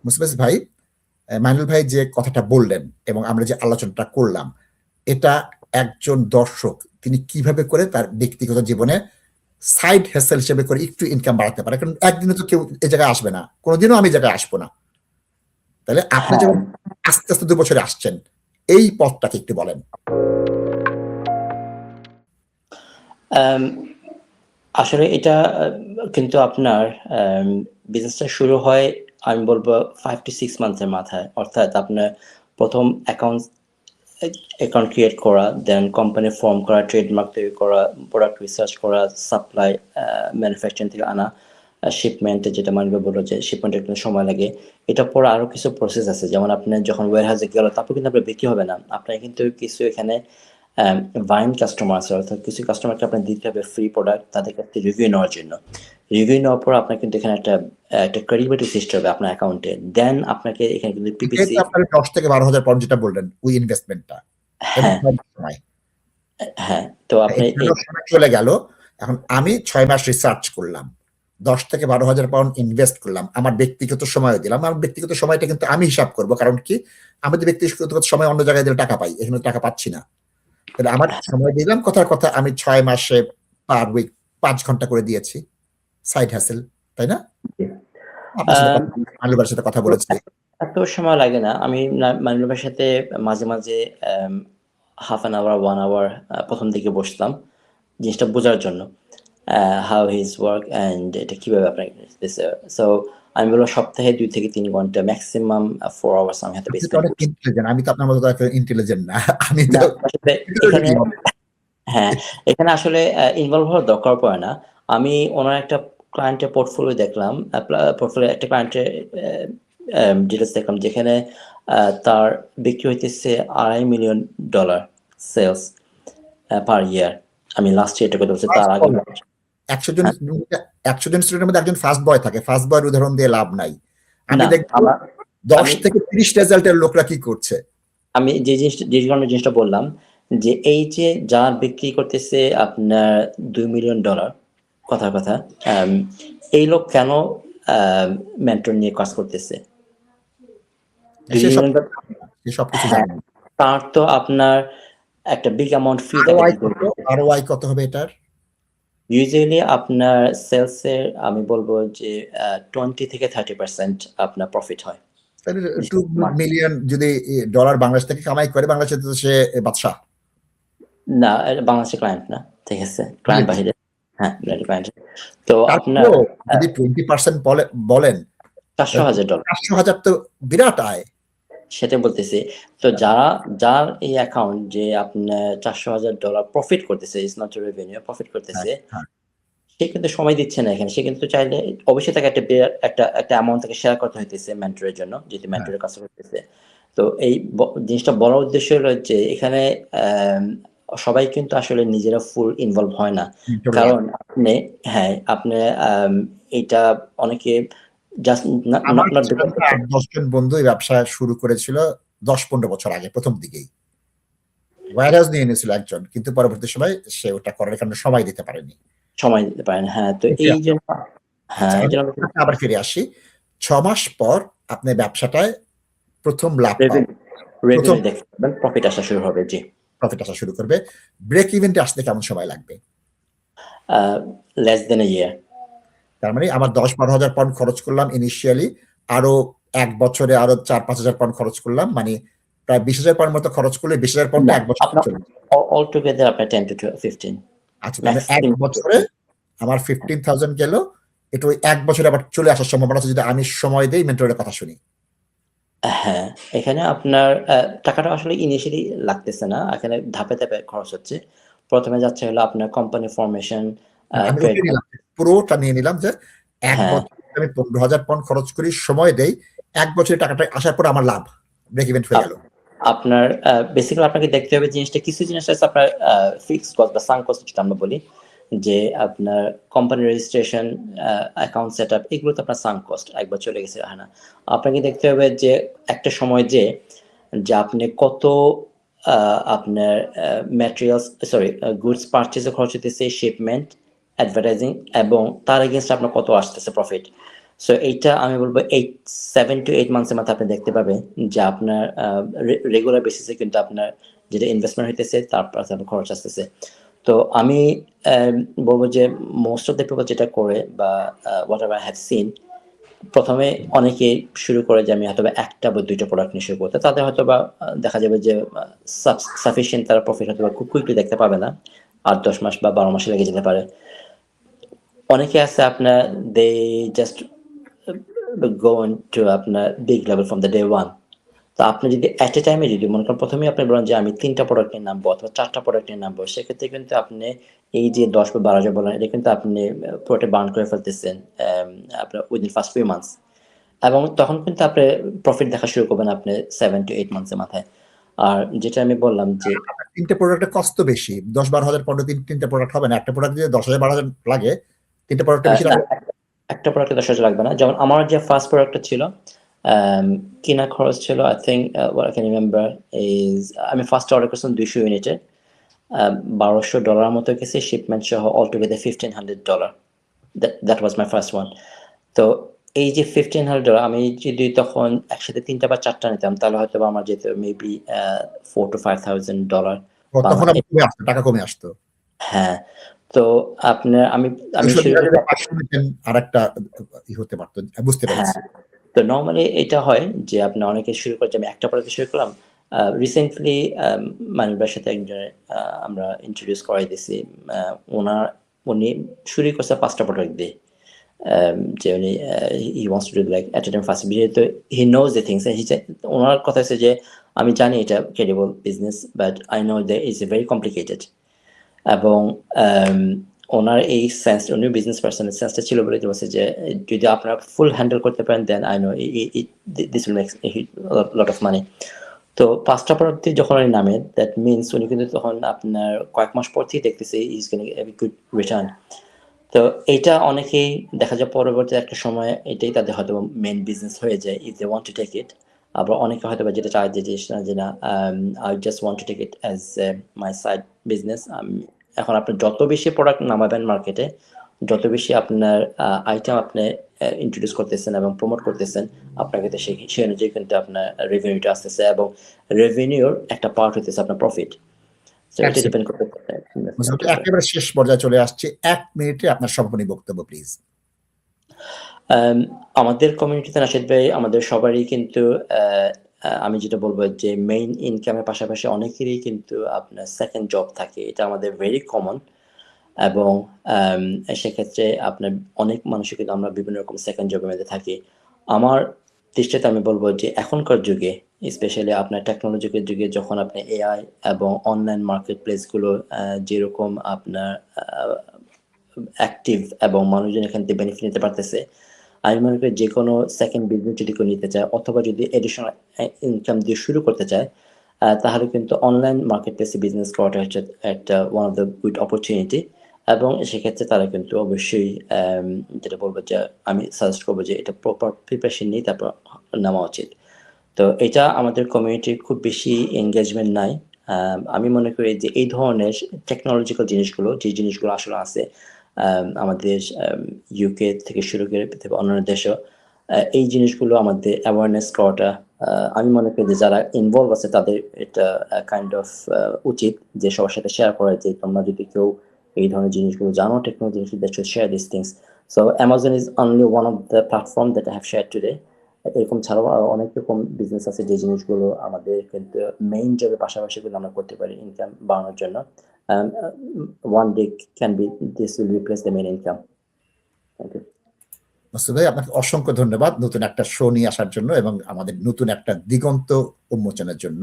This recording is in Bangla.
মুসলিম ভাই, মাইনুল ভাই যে কথাটা বললেন এবং আমরা যে আলোচনাটা করলাম, এটা একজন দর্শক তিনি কিভাবে করে তার ব্যক্তিগত জীবনে সাইড হেসেল হিসেবে করে একটু ইনকাম বাড়াতে পারে। কারণ একদিনে তো কেউ এই জায়গায় আসবে না, কোনোদিনও আমি জায়গায় আসবো না। তাহলে আপনি যখন আস্তে আস্তে 2 বছরে আসছেন, এই পথটাকে একটু বলেন। আসলে এটা কিন্তু আপনার বিজনেসটা শুরু হয় আমি বলবো 5 to 6 মান্থের মাথায়। অর্থাৎ আপনার প্রথম অ্যাকাউন্ট ক্রিয়েট করা, দেন কোম্পানি ফর্ম করা, ট্রেডমার্ক তৈরি করা, প্রোডাক্ট রিসার্চ করা, সাপ্লাই, ম্যানুফ্যাকচারিং থেকে আনা, শিপমেন্টে যেটা মানবে বললো যে শিপমেন্টের একটু সময় লাগে। এটা পরে আরও কিছু প্রসেস আছে, যেমন আপনার যখন ওয়্যারহাউসে গেল তারপর কিন্তু আপনার বিক্রি হবে না, আপনার কিন্তু কিছু এখানে ভাইন কাস্টমার আছে, অর্থাৎ কিছু কাস্টমারকে আপনার দিতে হবে ফ্রি প্রোডাক্ট, তাদের কাছে রিভিউ নেওয়ার জন্য। রিভিউ নেওয়ার পর আপনার কিন্তু এখানে একটা ক্রেডিবিলিটি সিস্টেম হবে আপনার অ্যাকাউন্টে, দেন আপনাকে এখানে কিন্তু পিপিসি। আপনার 10 থেকে 12,000 পাউন্ড যেটা বললেন ওই ইনভেস্টমেন্টটা, হ্যাঁ হ্যাঁ, তো আপনি চলে গেল। এখন আমি 6 মাস রিসার্চ করলাম, 10 থেকে 12,000 পাউন্ড ইনভেস্ট করলাম, আমার ব্যক্তিগত সময় দিলাম। আমার ব্যক্তিগত সময়টা কিন্তু আমি হিসাব করব, কারণ কি আমি তো ব্যক্তিগত সময় অন্য জায়গায় দিলে টাকা পাই, এখানে টাকা পাচ্ছি না। তাহলে আমার সময় দিলাম, কথার কথা আমি 6 মাসে পার উইক 5 ঘন্টা করে দিয়েছি সাইড হ্যাসেল, তাই না? আপনার সাথে আলুবার সাথে কথা বলেছি। এত সময় লাগে না। আমি মানিলুবার সাথে মাঝে মাঝে হাফ অ্যান আওয়ার 1 আওয়ার প্রথম দিকে বসতাম জিনিসটা বোঝার জন্য, হাউ হিজ ওয়ার্ক অ্যান্ড এটা কীভাবে আপনার। সো আমি বলবো সপ্তাহে 2 থেকে 3 ঘন্টা, ম্যাক্সিমাম 4 আওয়ার্স আমি হাতে বেস করি। আমি তো আপনার মতো ইন্টেলিজেন্ট না, আমি তো হ্যাঁ, এখানে আসলে ইনভলভ হওয়ার দরকার পড়ে না। আমি ওনার একটা ক্লায়েন্টের পোর্টফোলিও দেখলাম, পোর্টফোলিও একটা ক্লায়েন্টের ডিটেলস দেখলাম, যেখানে তার বিক্রি হইতেছে $2.5 মিলিয়ন সেলস পার ইয়ার। আমি লাস্ট ইয়ারটা কথা বলছি, তার আগে 100 জন স্টুডেন্টের মধ্যে একজন ফার্স্ট বয় থাকে। ফার্স্ট বয়ের উদাহরণ দিয়ে লাভ নাই। আমি দেখব 10 থেকে 30 রেজাল্টের লোকরা কি করছে। আমি যে জিনিসটা বললাম যে এই যে যার বিক্রি করতেছে আপনার $2 মিলিয়ন কথার কথা, এই লোক কেন মেন্টর নিয়ে কাজ করতেছে? তার তো আপনার একটা বিগ অ্যামাউন্ট ফি আরওআই কত হবে এটার? ইউজুয়ালি আপনার সেলসের আমি বলবো যে 20 থেকে 30% আপনার প্রফিট হয়। 2 মিলিয়ন যদি ডলার বাংলাদেশ থেকে কামাই করে, বাংলাদেশে তো সে বাদশা না, বাংলাদেশের ক্লায়েন্ট না, ঠিক আছে, ক্লায়েন্ট বাহিরে। হ্যাঁ, ক্লায়েন্ট। তো আপনার যদি 20% বলেন $400,000, 400,000 তো বিরাট আয়। সেটা বলতেছি। তো যার এই অ্যাকাউন্ট যে আপনার $400,000 প্রফিট করতেছে, ইজ নট রেভিনিউ, প্রফিট করতেছে, সে কিন্তু সময় দিচ্ছে না এখানে। সে কিন্তু চাইলে অবশ্যই তাকে একটা অ্যামাউন্ট তাকে শেয়ার করতে হইতেছে মেন্টরের জন্য, যেহেতু মেন্টরের কাজ করতেছে। তো এই জিনিসটা বলার উদ্দেশ্য হলো যে এখানে সবাই কিন্তু আসলে নিজেরা ফুল ইনভলভ হয় না, কারণ আপনি এটা অনেকে জাস্ট 10 জন বন্ধু এই ব্যবসা শুরু করেছিল 10-15 বছর আগে, প্রথম দিকেই ওয়্যারহাউস নিয়ে নিয়েছিল একজন, কিন্তু পরবর্তী সময় সে ওটা করার কারণে সময় দিতে পারেনি। হ্যাঁ, তো এই জন্য আবার ফিরে আসি। 6 মাস পর আপনি ব্যবসাটায় প্রথম লাভ পাবেন, প্রফিট আসা শুরু হবে। জি, প্রফিট আসা শুরু করবে। ব্রেক ইভেন্টে আসতে কেমন সময় লাগবে? লেস দেন এ ইয়ার। তার মানে আমার 10-12,000 পাউন্ড খরচ করলাম ইনিশিয়ালি, আরো 1 বছরে আরো 4-5,000 পাউন্ড খরচ করলাম, মানে প্রায় 20,000 পাউন্ড মতো খরচ করলে 20,000 পাউন্ড 1 বছর চলে যাবে। অল টুগেদার আপনার 10 to 15। আচ্ছা, মানে 1 বছরে আমার 15,000 গেল। এটা ওই 1 বছরে আবার চলে আসার সম্ভাবনা আছে যদি আমি সময় দেই, মেন্টরের কথা শুনি। হ্যাঁ, এখানে আপনার টাকাটা আসলে ইনিশিয়ালি লাগতেছে না, এখানে ধাপে ধাপে খরচ হচ্ছে। প্রথমে যাচ্ছে হলো আপনার কোম্পানি ফরমেশন, পুরোটা নিয়ে নিলাম যে 1 বছর আমি 15,000 পাউন্ড খরচ করি, সময় দেই, 1 বছরের টাকাটা আসার পর আমার লাভ, ব্রেক ইভেন হয়ে গেল। আপনার বেসিক্যালি আপনাকে দেখতে হবে জিনিসটা, কিছু জিনিস আছে আপনার ফিক্সড কস্ট বা সাঙ্ক কস্ট যেটা আমরা বলি, যে আপনার company registration, account set up, এগুলো তো আপনার সাঙ্ক কস্ট, একবার চলে গেছে। হয় না, আপনাকে দেখতে হবে যে একটা সময় যে আপনি কত আপনার ম্যাটেরিয়ালস গুডস পারচেজে খরচ হইতেছে, শিপমেন্ট, অ্যাডভার্টাইজিং, এবং তার এগেনস্ট আপনার কত আসতেছে প্রফিট। সো এইটা আমি বলবো 7 to 8 মান্থসের মাথায় আপনি দেখতে পাবেন যে আপনার রেগুলার বেসিসে কিন্তু আপনার যেটা ইনভেস্টমেন্ট হইতেছে তার প্লাস আপনার খরচ আসতেছে। তো আমি বলবো যে মোস্ট অফ দ্য পিপল যেটা করে বা what ever I have seen, প্রথমে অনেকে শুরু করে যে আমি হয়তোবা 1টা বা 2টা প্রোডাক্ট নিয়ে শুরু করতে, তাদের হয়তোবা দেখা যাবে যে সাফিসিয়েন্ট তারা প্রফিট হয়তোবা খুব কুইকলি দেখতে পাবে না, 8-10 মাস বা 12 মাসে লেগে যেতে পারে। অনেকে আছে আপনার দে জাস্ট go into আপনার big level from the day one. তো আপনি যদি এট এ টাইমে যদি মনে করেন প্রথমেই আপনি বলেন যে আমি 3টা প্রোডাক্ট নিয়ে নামবো অথবা 4টা প্রোডাক্ট নিয়ে নামবো, সেক্ষেত্রে কিন্তু আপনি এই যে 10 বা 12 হাজার বলেন, এটা কিন্তু আপনি পুরোটা বার্ন করে ফেলতেছেন আপনার উইদিন ফার্স্ট ফিউ মান্থস, এবং তখন কিন্তু আপনি প্রফিট দেখা শুরু করবেন আপনি 7 to 8 মান্থসের মাথায়। আর যেটা আমি বললাম যে 3টে প্রোডাক্টের কস্ট তো বেশি, 10-12 হাজার পনেরো 3টে প্রোডাক্ট হবে না। একটা প্রোডাক্ট দিয়ে 10,000-12,000 লাগে, 3টে প্রোডাক্টে বেশি না, লাগে। একটা প্রোডাক্টে 10,000 লাগবে না। যেমন আমার যে ফার্স্ট প্রোডাক্টটা ছিল, কিনা খরচ ছিল I think what I can remember is আমি ফার্স্ট অর্ডার করেছিলাম 200 ইউনিটের, $1,200 মতো গেছে শিপমেন্ট সহ, all together $1,500। That was my first one. তো এই যে $1,500 আমি যদি তখন একসাথে 3টা বা 4টা নিতাম, তাহলে হয়তো আমার যেত মেবি $4,000 to $5,000 তখন বাংলাদেশ। কমে আসতো, টাকা কমে আসতো। হ্যাঁ, তো আপনার আমি শুরু করতে আর একটা হতে পারতো, বুঝতে পেরেছি। হ্যাঁ, তো নরমালি এটা হয় যে আপনার অনেকে শুরু করে যে আমি একটা প্রোডাক্ট শুরু করলাম। রিসেন্টলি মানিকবার সাথে একজনের আমরা ইন্ট্রোডিউস করাই দিছি। উনি শুরু করছে 5টা প্রোডাক্ট দিয়ে। যে উনি he wants to do like at A time first, যেহেতু হি নোজ দ্য থিংস, ওনার কথা হচ্ছে যে আমি জানি এটা credible business, but I know that it's very complicated. এবং ওনার এই সেন্স, উনি বিজনেস পার্সনের সেন্সটা ছিল বলে বলছে যে যদি আপনারা ফুল হ্যান্ডেল করতে পারেন then I know this will make lot of money. তো 5টা প্রোডাক্ট দিয়ে যখন উনি নামে, দ্যাট মিনস উনি কিন্তু তখন আপনার কয়েক মাস পর থেকে দেখতেছে is going to good return. তো এটা অনেকেই দেখা যায় পরবর্তী একটা সময় এটাই তাদের হয়তো মেইন বিজনেস হয়ে যায় if they want to take it. আবার অনেকে হয়তো যেটা চায় যে না I just want to take it as my side business. এখন আপনি যত বেশি প্রোডাক্ট নামাবেন মার্কেটে, যত বেশি আপনার আইটেম আপনি ইন্ট্রোডিউস করতেছেন এবং প্রমোট করতেছেন, আপনার ক্ষেত্রে সেই অনুযায়ী কিন্তু আপনার রেভিনিউটা আসতেছে, এবং রেভিনিউর একটা পার্ট হইতেছে আপনার প্রফিট। তো এটা ডিপেন্ড করতে একেবারে শেষ পর্যায়ে চলে আসছে, 1 মিনিটে আপনার সম্পূর্ণ বক্তব্য প্লিজ। আমাদের কমিউনিটিতে রাশেদ ভাই, আমাদের সবারই কিন্তু আমি যেটা বলবো যে মেইন ইনকামের পাশাপাশি অনেকেরই কিন্তু আপনার সেকেন্ড জব থাকে, এটা আমাদের ভেরি কমন। এবং সেক্ষেত্রে আপনার অনেক মানুষই কিন্তু আমরা বিভিন্ন রকম সেকেন্ড জবের মধ্যে থাকি। আমার দৃষ্টিতে আমি বলবো যে এখনকার যুগে, স্পেশালি আপনার টেকনোলজিক্যাল যুগে, যখন আপনি এআই এবং অনলাইন মার্কেট প্লেসগুলো যেরকম আপনার অ্যাক্টিভ এবং মানুষজন এখান থেকে বেনিফিট নিতে পারতেছে, আমি মনে করি যে কোনো সেকেন্ড বিজনেস যদি কেউ নিতে চায় অথবা যদি এডিশনাল ইনকাম দিয়ে শুরু করতে চায়, তাহলে কিন্তু অনলাইন মার্কেট প্লেসে বিজনেস করাটা হচ্ছে একটা one of the good opportunity. এবং সেক্ষেত্রে তারা কিন্তু অবশ্যই যেটা বলবো যে আমি সাজেস্ট করবো যে এটা প্রপার প্রিপারেশন নিয়ে তারপর নেওয়া উচিত। তো এটা আমাদের কমিউনিটির খুব বেশি এনগেজমেন্ট নাই। আমি মনে করি যে এই ধরনের টেকনোলজিক্যাল জিনিসগুলো, যে জিনিসগুলো আসলে আছে আমাদের ইউকে থেকে শুরু করে অন্যান্য দেশেও, এই জিনিসগুলো আমাদের অ্যাওয়ারনেস করাটা, আমি মনে করি যে যারা ইনভলভ আছে তাদের এটা কাইন্ড অফ উচিত যে সবার সাথে শেয়ার করা, যে তোমরা যদি কেউ এই ধরনের জিনিসগুলো জানো, technology that should share this things. So Amazon is only one of the platform that I have share today. এরকম ছাড়াও আরো অনেক রকম বিজনেস আছে যে জিনিসগুলো আমাদের কিন্তু মেইন জবের পাশাপাশি কিন্তু আমরা করতে পারি ইনকাম বাড়ানোর জন্য। One day can be this will replace the main income. Thank you. Masud ভাই, আপনাকে অসংখ্য ধন্যবাদ নতুন একটা শো নিয়ে আসার জন্য এবং আমাদের নতুন একটা দিগন্ত উন্মোচনের জন্য।